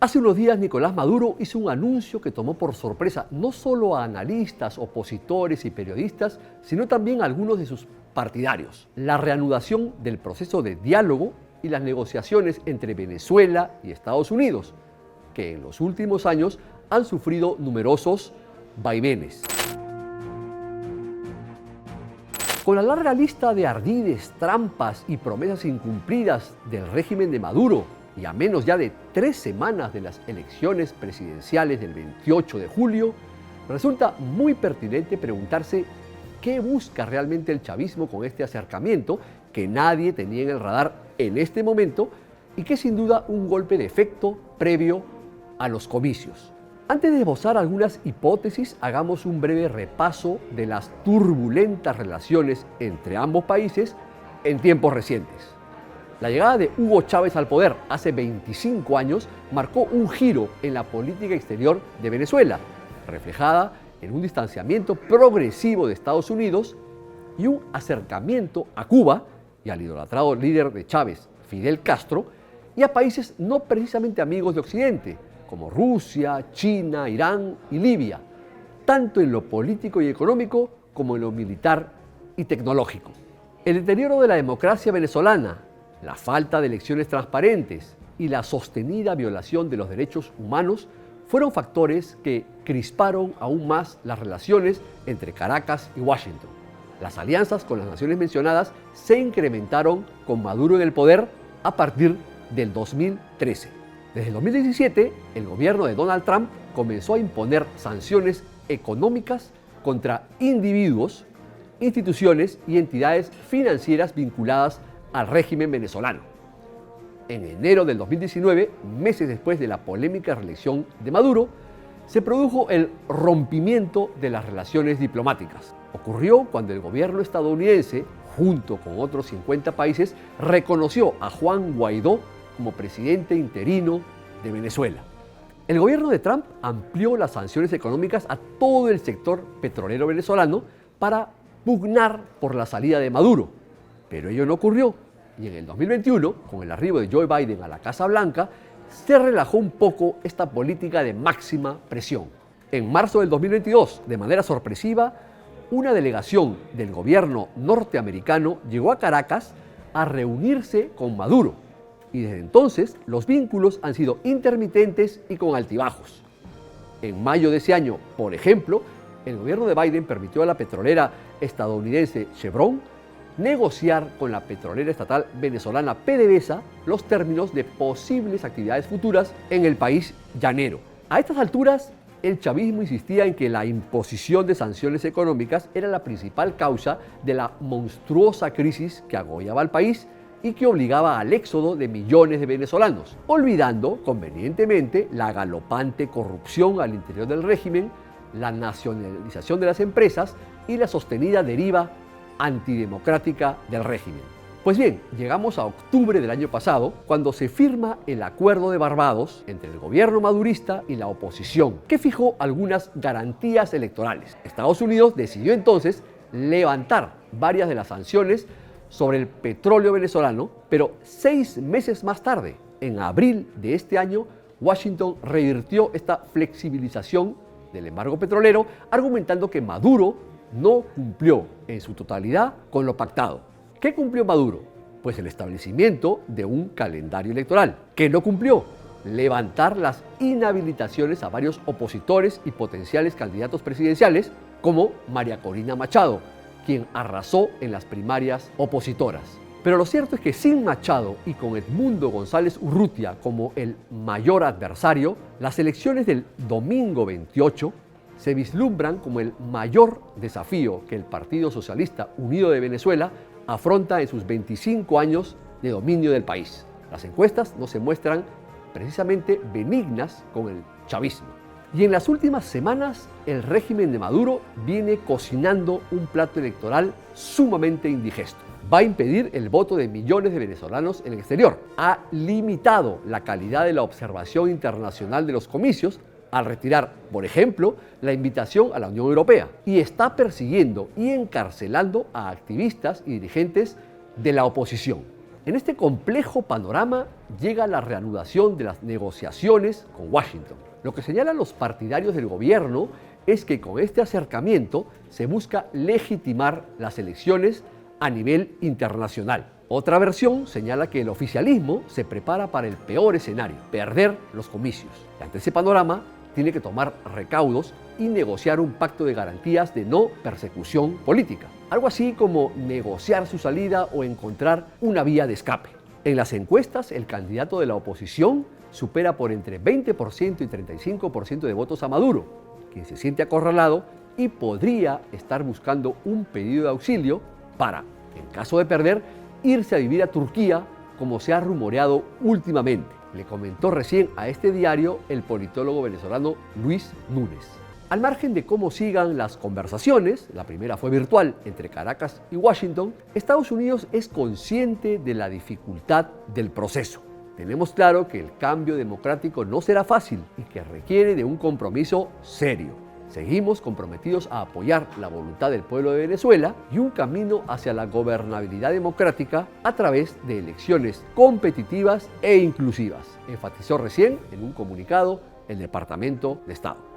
Hace unos días Nicolás Maduro hizo un anuncio que tomó por sorpresa no solo a analistas, opositores y periodistas, sino también a algunos de sus partidarios. La reanudación del proceso de diálogo y las negociaciones entre Venezuela y Estados Unidos, que en los últimos años han sufrido numerosos vaivenes. Con la larga lista de ardides, trampas y promesas incumplidas del régimen de Maduro, y a menos ya de 3 semanas de las elecciones presidenciales del 28 de julio, resulta muy pertinente preguntarse qué busca realmente el chavismo con este acercamiento que nadie tenía en el radar en este momento y que es sin duda un golpe de efecto previo a los comicios. Antes de esbozar algunas hipótesis, hagamos un breve repaso de las turbulentas relaciones entre ambos países en tiempos recientes. La llegada de Hugo Chávez al poder hace 25 años marcó un giro en la política exterior de Venezuela, reflejada en un distanciamiento progresivo de Estados Unidos y un acercamiento a Cuba y al idolatrado líder de Chávez, Fidel Castro, y a países no precisamente amigos de Occidente, como Rusia, China, Irán y Libia, tanto en lo político y económico como en lo militar y tecnológico. El deterioro de la democracia venezolana, la falta de elecciones transparentes y la sostenida violación de los derechos humanos fueron factores que crisparon aún más las relaciones entre Caracas y Washington. Las alianzas con las naciones mencionadas se incrementaron con Maduro en el poder a partir del 2013. Desde el 2017, el gobierno de Donald Trump comenzó a imponer sanciones económicas contra individuos, instituciones y entidades financieras vinculadas al régimen venezolano. En enero del 2019, meses después de la polémica reelección de Maduro, se produjo el rompimiento de las relaciones diplomáticas. Ocurrió cuando el gobierno estadounidense, junto con otros 50 países, reconoció a Juan Guaidó como presidente interino de Venezuela. El gobierno de Trump amplió las sanciones económicas a todo el sector petrolero venezolano para pugnar por la salida de Maduro. Pero ello no ocurrió y en el 2021, con el arribo de Joe Biden a la Casa Blanca, se relajó un poco esta política de máxima presión. En marzo del 2022, de manera sorpresiva, una delegación del gobierno norteamericano llegó a Caracas a reunirse con Maduro y desde entonces los vínculos han sido intermitentes y con altibajos. En mayo de ese año, por ejemplo, el gobierno de Biden permitió a la petrolera estadounidense Chevron negociar con la petrolera estatal venezolana PDVSA los términos de posibles actividades futuras en el país llanero. A estas alturas, el chavismo insistía en que la imposición de sanciones económicas era la principal causa de la monstruosa crisis que agobiaba al país y que obligaba al éxodo de millones de venezolanos, olvidando convenientemente la galopante corrupción al interior del régimen, la nacionalización de las empresas y la sostenida deriva antidemocrática del régimen. Pues bien, llegamos a octubre del año pasado, cuando se firma el Acuerdo de Barbados entre el gobierno madurista y la oposición, que fijó algunas garantías electorales. Estados Unidos decidió entonces levantar varias de las sanciones sobre el petróleo venezolano, pero 6 meses más tarde, en abril de este año, Washington revirtió esta flexibilización del embargo petrolero, argumentando que Maduro no cumplió en su totalidad con lo pactado. ¿Qué cumplió Maduro? Pues el establecimiento de un calendario electoral. ¿Qué no cumplió? Levantar las inhabilitaciones a varios opositores y potenciales candidatos presidenciales, como María Corina Machado, quien arrasó en las primarias opositoras. Pero lo cierto es que sin Machado y con Edmundo González Urrutia como el mayor adversario, las elecciones del domingo 28 se vislumbran como el mayor desafío que el Partido Socialista Unido de Venezuela afronta en sus 25 años de dominio del país. Las encuestas no se muestran precisamente benignas con el chavismo. Y en las últimas semanas, el régimen de Maduro viene cocinando un plato electoral sumamente indigesto. Va a impedir el voto de millones de venezolanos en el exterior. Ha limitado la calidad de la observación internacional de los comicios al retirar, por ejemplo, la invitación a la Unión Europea. Y está persiguiendo y encarcelando a activistas y dirigentes de la oposición. En este complejo panorama llega la reanudación de las negociaciones con Washington. Lo que señalan los partidarios del gobierno es que con este acercamiento se busca legitimar las elecciones a nivel internacional. Otra versión señala que el oficialismo se prepara para el peor escenario, perder los comicios. Y ante ese panorama, tiene que tomar recaudos y negociar un pacto de garantías de no persecución política. Algo así como negociar su salida o encontrar una vía de escape. En las encuestas, el candidato de la oposición supera por entre 20% y 35% de votos a Maduro, quien se siente acorralado y podría estar buscando un pedido de auxilio para, en caso de perder, irse a vivir a Turquía, como se ha rumoreado últimamente. Le comentó recién a este diario el politólogo venezolano Luis Núñez. Al margen de cómo sigan las conversaciones, la primera fue virtual entre Caracas y Washington, Estados Unidos es consciente de la dificultad del proceso. Tenemos claro que el cambio democrático no será fácil y que requiere de un compromiso serio. Seguimos comprometidos a apoyar la voluntad del pueblo de Venezuela y un camino hacia la gobernabilidad democrática a través de elecciones competitivas e inclusivas, enfatizó recién en un comunicado el Departamento de Estado.